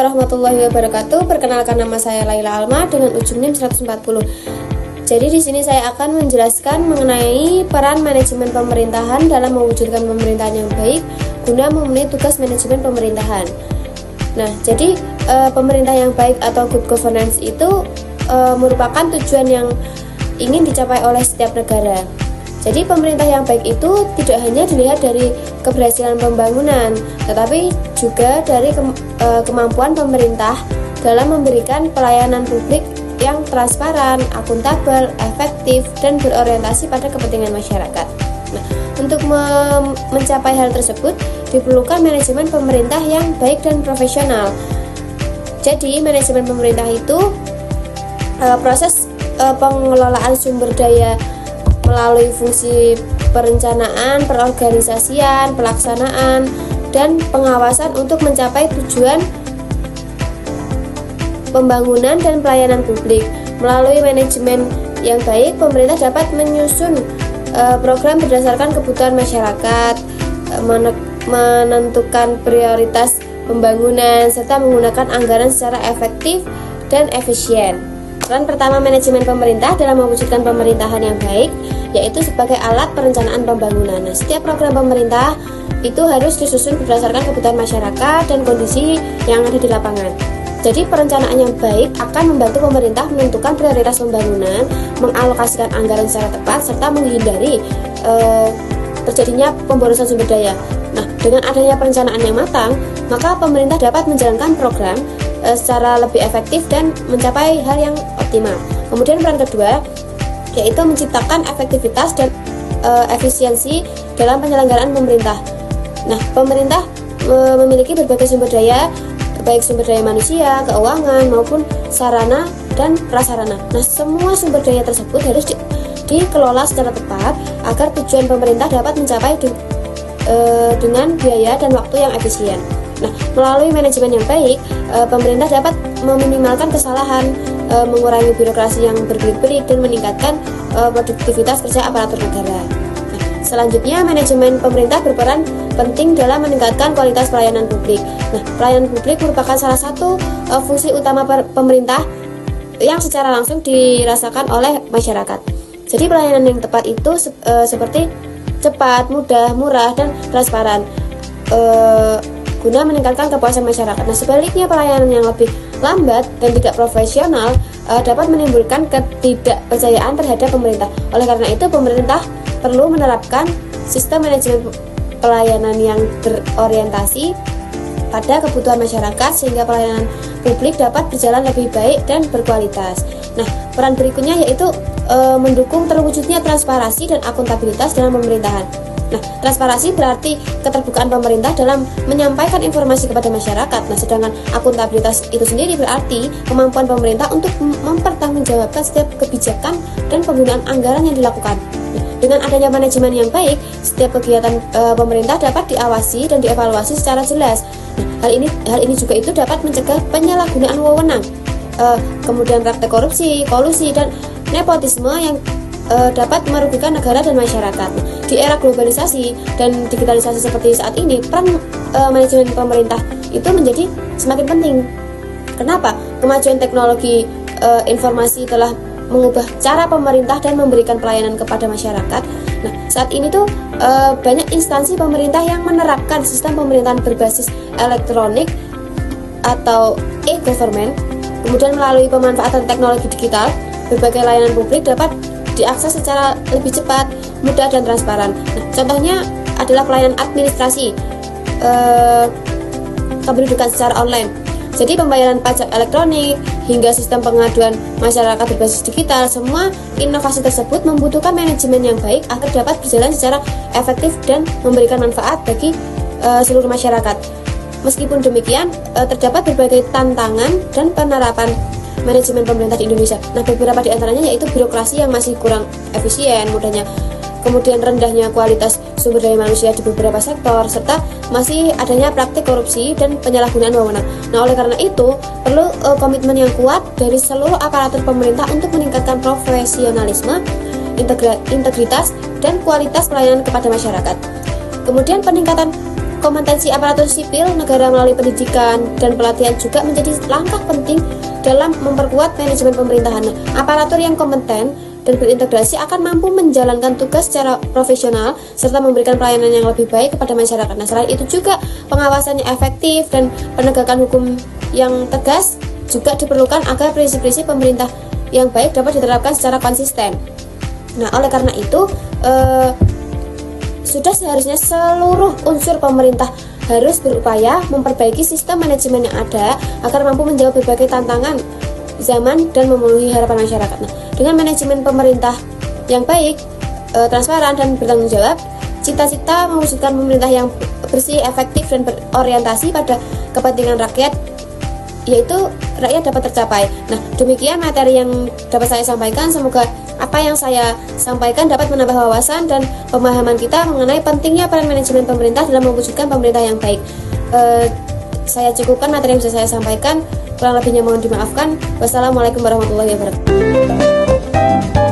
warahmatullahi wabarakatuh. Perkenalkan, nama saya Laila Alma dengan ujung NIM 140. Jadi di sini saya akan menjelaskan mengenai peran manajemen pemerintahan dalam mewujudkan pemerintahan yang baik guna memenuhi tugas manajemen pemerintahan. Nah, jadi pemerintah yang baik atau good governance itu merupakan tujuan yang ingin dicapai oleh setiap negara. Jadi pemerintah yang baik itu tidak hanya dilihat dari keberhasilan pembangunan, tetapi juga dari kemampuan pemerintah dalam memberikan pelayanan publik yang transparan, akuntabel, efektif, dan berorientasi pada kepentingan masyarakat. Nah, untuk mencapai hal tersebut diperlukan manajemen pemerintah yang baik dan profesional. Jadi manajemen pemerintah itu proses pengelolaan sumber daya melalui fungsi perencanaan, perorganisasian, pelaksanaan, dan pengawasan untuk mencapai tujuan pembangunan dan pelayanan publik. Melalui manajemen yang baik, pemerintah dapat menyusun program berdasarkan kebutuhan masyarakat, menentukan prioritas pembangunan, serta menggunakan anggaran secara efektif dan efisien. Peran pertama manajemen pemerintah dalam mewujudkan pemerintahan yang baik yaitu sebagai alat perencanaan pembangunan. Nah, setiap program pemerintah itu harus disusun berdasarkan kebutuhan masyarakat dan kondisi yang ada di lapangan. Jadi perencanaan yang baik akan membantu pemerintah menentukan prioritas pembangunan, mengalokasikan anggaran secara tepat, serta menghindari terjadinya pemborosan sumber daya. Nah, dengan adanya perencanaan yang matang, maka pemerintah dapat menjalankan program secara lebih efektif dan mencapai hal yang optimal. Kemudian peran kedua yaitu menciptakan efektivitas dan efisiensi dalam penyelenggaraan pemerintah. Nah, pemerintah memiliki berbagai sumber daya, baik sumber daya manusia, keuangan, maupun sarana dan prasarana. Nah, semua sumber daya tersebut harus dikelola secara tepat agar tujuan pemerintah dapat mencapai dengan biaya dan waktu yang efisien. Nah, melalui manajemen yang baik, pemerintah dapat meminimalkan kesalahan, mengurangi birokrasi yang berbelit-belit, dan meningkatkan produktivitas kerja aparatur negara. Nah, selanjutnya, manajemen pemerintah berperan penting dalam meningkatkan kualitas pelayanan publik. Nah, pelayanan publik merupakan salah satu fungsi utama pemerintah yang secara langsung dirasakan oleh masyarakat. Jadi pelayanan yang tepat itu seperti cepat, mudah, murah, dan transparan guna meningkatkan kepuasan masyarakat. Nah, sebaliknya pelayanan yang lebih lambat dan tidak profesional dapat menimbulkan ketidakpercayaan terhadap pemerintah. Oleh karena itu, pemerintah perlu menerapkan sistem manajemen pelayanan yang berorientasi pada kebutuhan masyarakat sehingga pelayanan publik dapat berjalan lebih baik dan berkualitas. Nah, peran berikutnya yaitu mendukung terwujudnya transparansi dan akuntabilitas dalam pemerintahan. Nah, transparansi berarti keterbukaan pemerintah dalam menyampaikan informasi kepada masyarakat. Nah, sedangkan akuntabilitas itu sendiri berarti kemampuan pemerintah untuk mempertanggungjawabkan setiap kebijakan dan penggunaan anggaran yang dilakukan. Nah, dengan adanya manajemen yang baik, setiap kegiatan pemerintah dapat diawasi dan dievaluasi secara jelas. Nah, hal ini juga itu dapat mencegah penyalahgunaan wewenang, kemudian praktek korupsi, kolusi, dan nepotisme yang dapat merugikan negara dan masyarakat. Di era globalisasi dan digitalisasi seperti saat ini, peran manajemen pemerintah itu menjadi semakin penting. Kenapa? Kemajuan teknologi informasi telah mengubah cara pemerintah dan memberikan pelayanan kepada masyarakat. Nah, saat ini tuh banyak instansi pemerintah yang menerapkan sistem pemerintahan berbasis elektronik atau e-government. Kemudian melalui pemanfaatan teknologi digital, berbagai layanan publik dapat diakses secara lebih cepat, mudah, dan transparan. Nah, contohnya adalah pelayanan administrasi kependudukan secara online. Jadi pembayaran pajak elektronik hingga sistem pengaduan masyarakat berbasis digital, semua inovasi tersebut membutuhkan manajemen yang baik agar dapat berjalan secara efektif dan memberikan manfaat bagi seluruh masyarakat. Meskipun demikian, terdapat berbagai tantangan dan penerapan manajemen pemerintah di Indonesia. Nah, beberapa di antaranya yaitu birokrasi yang masih kurang efisien, kemudian rendahnya kualitas sumber daya manusia di beberapa sektor, serta masih adanya praktik korupsi dan penyalahgunaan wewenang. Nah, oleh karena itu, perlu komitmen yang kuat dari seluruh aparatur pemerintah untuk meningkatkan profesionalisme, integritas, dan kualitas pelayanan kepada masyarakat. Kemudian peningkatan kompetensi aparatur sipil negara melalui pendidikan dan pelatihan juga menjadi langkah penting dalam memperkuat manajemen pemerintahan. Nah, aparatur yang kompeten dan berintegrasi akan mampu menjalankan tugas secara profesional serta memberikan pelayanan yang lebih baik kepada masyarakat. Nah, selain itu juga pengawasannya efektif dan penegakan hukum yang tegas juga diperlukan agar prinsip-prinsip pemerintah yang baik dapat diterapkan secara konsisten. Nah, oleh karena itu sudah seharusnya seluruh unsur pemerintah harus berupaya memperbaiki sistem manajemen yang ada agar mampu menjawab berbagai tantangan zaman dan memenuhi harapan masyarakat. Nah, dengan manajemen pemerintah yang baik, transparan dan bertanggung jawab, cita-cita mewujudkan pemerintah yang bersih, efektif dan berorientasi pada kepentingan rakyat, yaitu rakyat dapat tercapai. Nah, demikian materi yang dapat saya sampaikan. Semoga apa yang saya sampaikan dapat menambah wawasan dan pemahaman kita mengenai pentingnya peran manajemen pemerintah dalam mewujudkan pemerintah yang baik. Saya cukupkan materi yang bisa saya sampaikan. Kurang lebihnya mohon dimaafkan. Wassalamualaikum warahmatullahi wabarakatuh.